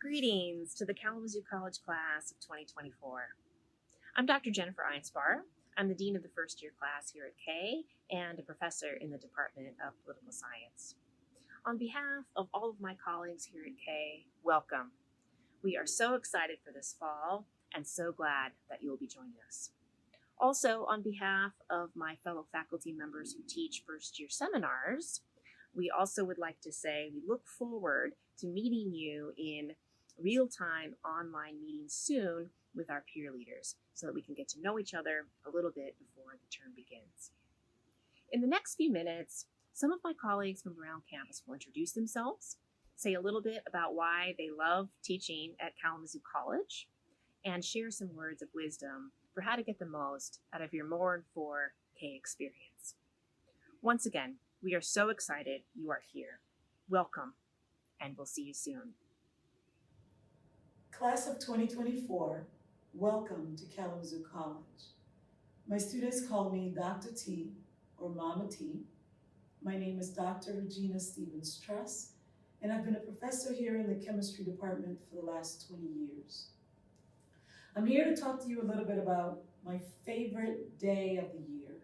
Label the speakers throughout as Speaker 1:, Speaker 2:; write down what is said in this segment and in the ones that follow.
Speaker 1: Greetings to the Kalamazoo College class of 2024. I'm Dr. Jennifer Einspahr. I'm the Dean of the first year class here at K and a professor in the Department of Political Science. On behalf of all of my colleagues here at K, welcome. We are so excited for this fall and so glad that you will be joining us. Also, on behalf of my fellow faculty members who teach first year seminars, we also would like to say we look forward to meeting you in real-time online meetings soon with our peer leaders so that we can get to know each other a little bit before the term begins. In the next few minutes, some of my colleagues from around campus will introduce themselves, say a little bit about why they love teaching at Kalamazoo College, and share some words of wisdom for how to get the most out of your more and for K experience. Once again, we are so excited you are here. Welcome, and we'll see you soon.
Speaker 2: Class of 2024, welcome to Kalamazoo College. My students call me Dr. T or Mama T. My name is Dr. Regina Stevens-Truss, and I've been a professor here in the chemistry department for the last 20 years. I'm here to talk to you a little bit about my favorite day of the year.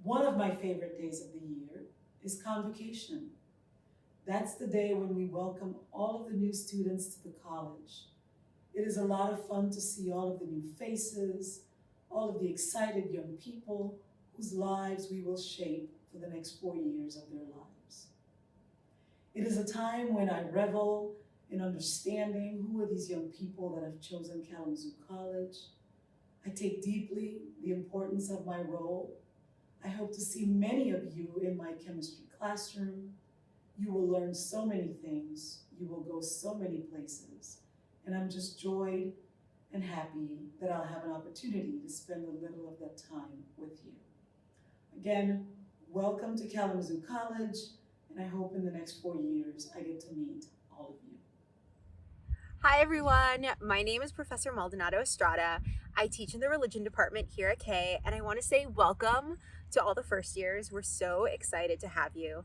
Speaker 2: One of my favorite days of the year is convocation. That's the day when we welcome all of the new students to the college. It is a lot of fun to see all of the new faces, all of the excited young people whose lives we will shape for the next 4 years of their lives. It is a time when I revel in understanding who are these young people that have chosen Kalamazoo College. I take deeply the importance of my role. I hope to see many of you in my chemistry classroom. You will learn so many things. You will go so many places. And I'm just joyed and happy that I'll have an opportunity to spend a little of that time with you. Again, welcome to Kalamazoo College, and I hope in the next 4 years I get to meet all of you.
Speaker 3: Hi everyone, my name is Professor Maldonado Estrada. I teach in the religion department here at K, and I want to say welcome to all the first years. We're so excited to have you.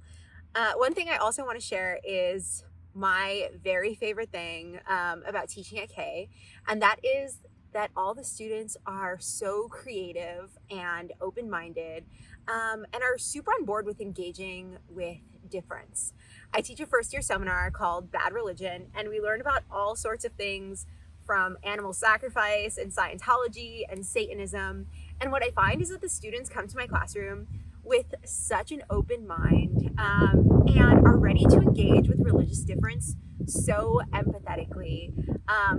Speaker 3: One thing I also want to share is my very favorite thing about teaching at K, and that is that all the students are so creative and open-minded and are super on board with engaging with difference. I teach a first year seminar called Bad Religion, and we learn about all sorts of things from animal sacrifice and Scientology and Satanism. And what I find is that the students come to my classroom with such an open mind and are ready to engage with religious difference so empathetically.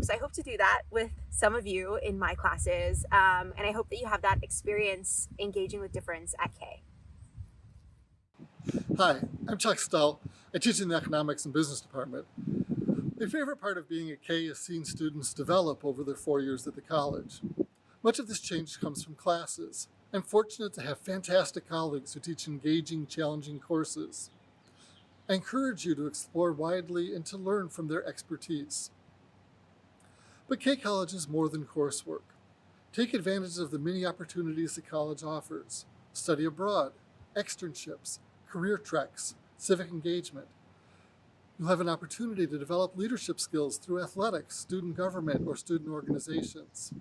Speaker 3: So I hope to do that with some of you in my classes, and I hope that you have that experience engaging with difference at K.
Speaker 4: Hi, I'm Chuck Stull. I teach in the Economics and Business Department. My favorite part of being at K is seeing students develop over their 4 years at the college. Much of this change comes from classes. I'm fortunate to have fantastic colleagues who teach engaging, challenging courses. I encourage you to explore widely and to learn from their expertise. But K College is more than coursework. Take advantage of the many opportunities the college offers. Study abroad, externships, career treks, civic engagement. You'll have an opportunity to develop leadership skills through athletics, student government, or student organizations.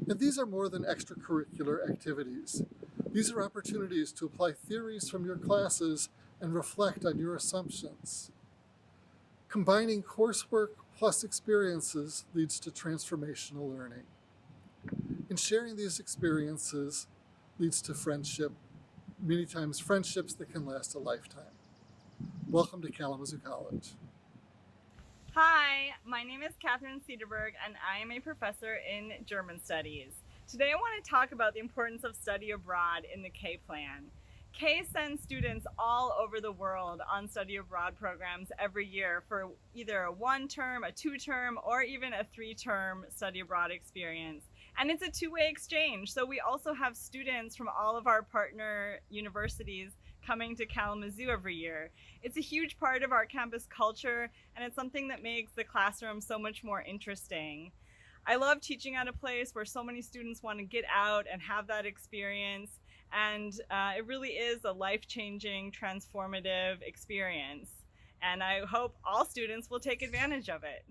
Speaker 4: And these are more than extracurricular activities. These are opportunities to apply theories from your classes and reflect on your assumptions. Combining coursework plus experiences leads to transformational learning. And sharing these experiences leads to friendship, many times friendships that can last a lifetime. Welcome to Kalamazoo College.
Speaker 5: Hi, my name is Kathryn Sederberg, and I am a professor in German Studies. Today I want to talk about the importance of study abroad in the K plan. K sends students all over the world on study abroad programs every year for either a 1-term, a 2-term, or even a 3-term study abroad experience. And it's a two-way exchange, so we also have students from all of our partner universities coming to Kalamazoo every year. It's a huge part of our campus culture, and it's something that makes the classroom so much more interesting. I love teaching at a place where so many students want to get out and have that experience, and it really is a life-changing, transformative experience. and I hope all students will take advantage of it.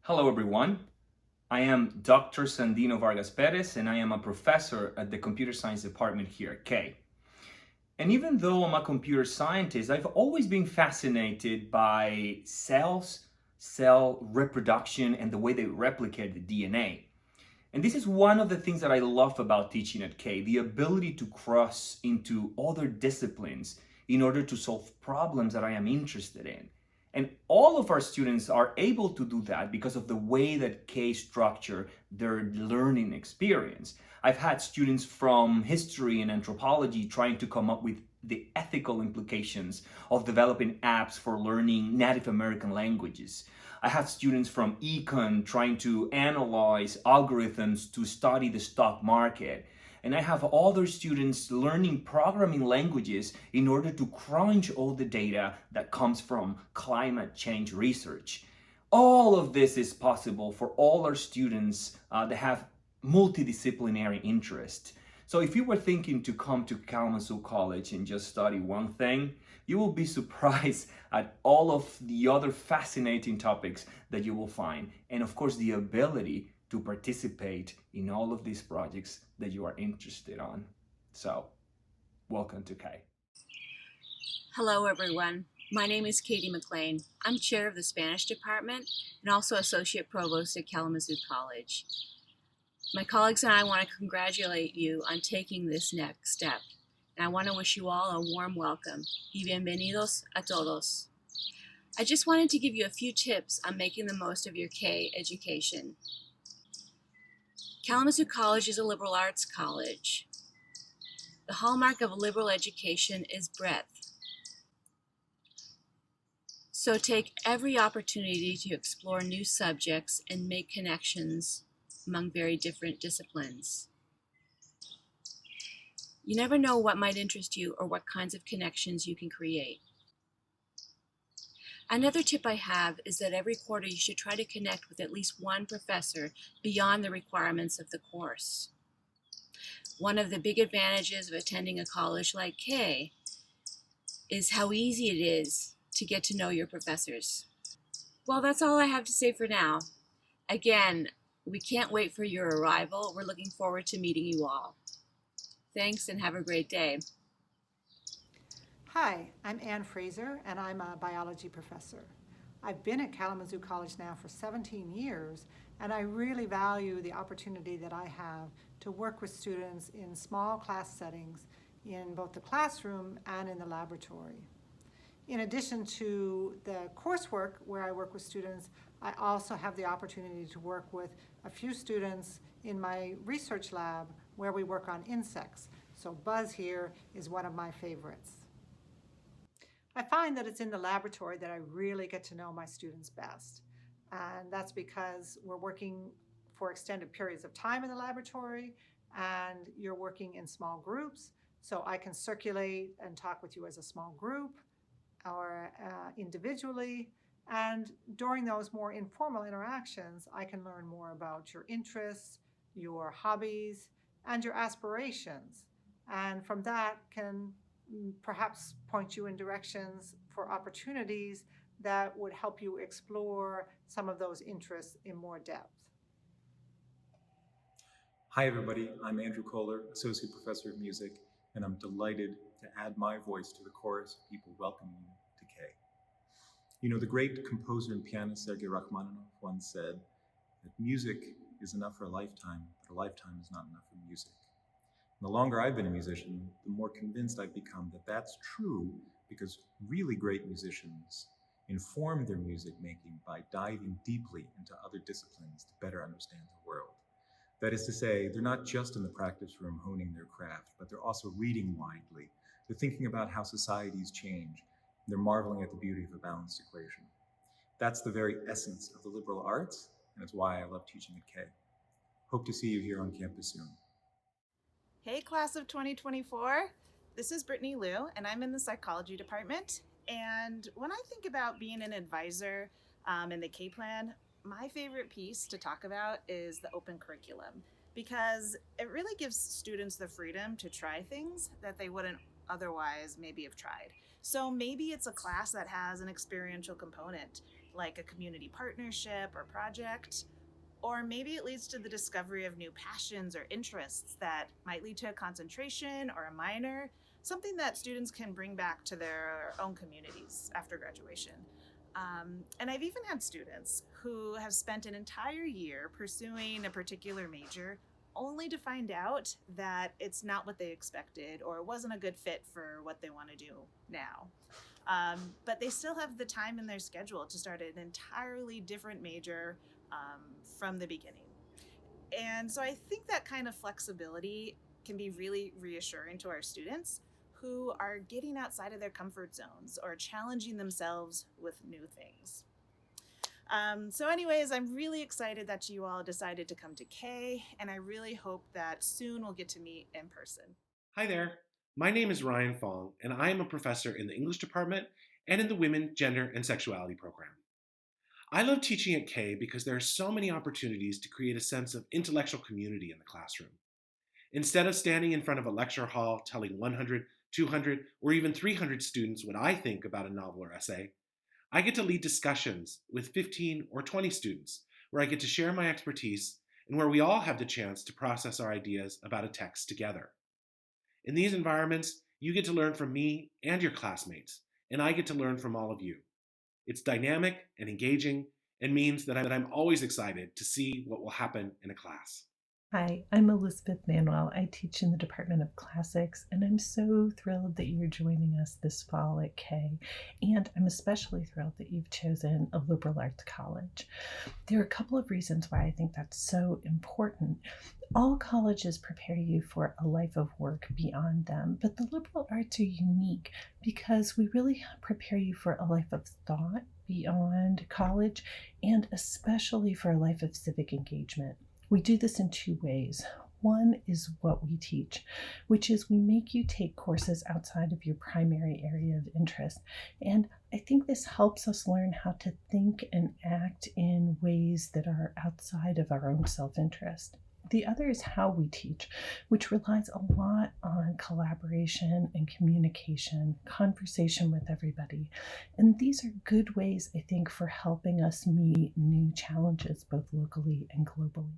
Speaker 6: Hello everyone, I am Dr. Sandino Vargas Pérez, and I am a professor at the Computer Science Department here at K. And even though I'm a computer scientist, I've always been fascinated by cells, cell reproduction, and the way they replicate the DNA. And this is one of the things that I love about teaching at K, the ability to cross into other disciplines in order to solve problems that I am interested in. And all of our students are able to do that because of the way that K structure their learning experience. I've had students from history and anthropology trying to come up with the ethical implications of developing apps for learning Native American languages. I have students from econ trying to analyze algorithms to study the stock market. And I have other students learning programming languages in order to crunch all the data that comes from climate change research. All of this is possible for all our students that have multidisciplinary interest. So if you were thinking to come to Kalamazoo College and just study one thing, you will be surprised at all of the other fascinating topics that you will find. And of course, the ability to participate in all of these projects that you are interested on. So, welcome to K.
Speaker 7: Hello everyone, my name is Katie McLean. I'm chair of the Spanish department and also associate provost at Kalamazoo College. My colleagues and I want to congratulate you on taking this next step, and I want to wish you all a warm welcome. Y bienvenidos a todos. I just wanted to give you a few tips on making the most of your K education. Kalamazoo College is a liberal arts college. The hallmark of a liberal education is breadth. So take every opportunity to explore new subjects and make connections among very different disciplines. You never know what might interest you or what kinds of connections you can create. Another tip I have is that every quarter you should try to connect with at least one professor beyond the requirements of the course. One of the big advantages of attending a college like K is how easy it is to get to know your professors. Well, that's all I have to say for now. Again, we can't wait for your arrival. We're looking forward to meeting you all. Thanks and have a great day.
Speaker 8: Hi, I'm Ann Fraser, and I'm a biology professor. I've been at Kalamazoo College now for 17 years, and I really value the opportunity that I have to work with students in small class settings in both the classroom and in the laboratory. In addition to the coursework where I work with students, I also have the opportunity to work with a few students in my research lab where we work on insects. So Buzz here is one of my favorites. I find that it's in the laboratory that I really get to know my students best. And that's because we're working for extended periods of time in the laboratory, and you're working in small groups. So I can circulate and talk with you as a small group or individually. And during those more informal interactions, I can learn more about your interests, your hobbies, and your aspirations. And from that can perhaps point you in directions for opportunities that would help you explore some of those interests in more depth.
Speaker 9: Hi everybody, I'm Andrew Koehler, Associate Professor of Music, and I'm delighted to add my voice to the chorus of people welcoming you to K. You know, the great composer and pianist Sergei Rachmaninoff once said that music is enough for a lifetime, but a lifetime is not enough for music. And the longer I've been a musician, the more convinced I've become that that's true, because really great musicians inform their music making by diving deeply into other disciplines to better understand the world. That is to say, they're not just in the practice room honing their craft, but they're also reading widely. They're thinking about how societies change. They're marveling at the beauty of a balanced equation. That's the very essence of the liberal arts, and it's why I love teaching at K. Hope to see you here on campus soon.
Speaker 10: Hey, class of 2024. This is Brittany Liu, and I'm in the psychology department. And when I think about being an advisor in the K plan, my favorite piece to talk about is the open curriculum, because it really gives students the freedom to try things that they wouldn't otherwise maybe have tried. So maybe it's a class that has an experiential component, like a community partnership or project, or maybe it leads to the discovery of new passions or interests that might lead to a concentration or a minor, something that students can bring back to their own communities after graduation. And I've even had students who have spent an entire year pursuing a particular major only to find out that it's not what they expected or it wasn't a good fit for what they want to do now. But they still have the time in their schedule to start an entirely different major from the beginning. And so I think that kind of flexibility can be really reassuring to our students who are getting outside of their comfort zones or challenging themselves with new things. So anyways, I'm really excited that you all decided to come to K, and I really hope that soon we'll get to meet in person.
Speaker 11: Hi there. My name is Ryan Fong, and I am a professor in the English department and in the Women, Gender, and Sexuality program. I love teaching at K because there are so many opportunities to create a sense of intellectual community in the classroom. Instead of standing in front of a lecture hall telling 100, 200, or even 300 students what I think about a novel or essay, I get to lead discussions with 15 or 20 students where I get to share my expertise and where we all have the chance to process our ideas about a text together. In these environments, you get to learn from me and your classmates, and I get to learn from all of you. It's dynamic and engaging and means that I'm always excited to see what will happen in a class.
Speaker 12: Hi, I'm Elizabeth Manwell. I teach in the Department of Classics, and I'm so thrilled that you're joining us this fall at K. And I'm especially thrilled that you've chosen a liberal arts college. There are a couple of reasons why I think that's so important. All colleges prepare you for a life of work beyond them, but the liberal arts are unique because we really prepare you for a life of thought beyond college, and especially for a life of civic engagement. We do this in two ways. One is what we teach, which is we make you take courses outside of your primary area of interest. And I think this helps us learn how to think and act in ways that are outside of our own self-interest. The other is how we teach, which relies a lot on collaboration and communication, conversation with everybody. And these are good ways, I think, for helping us meet new challenges, both locally and globally.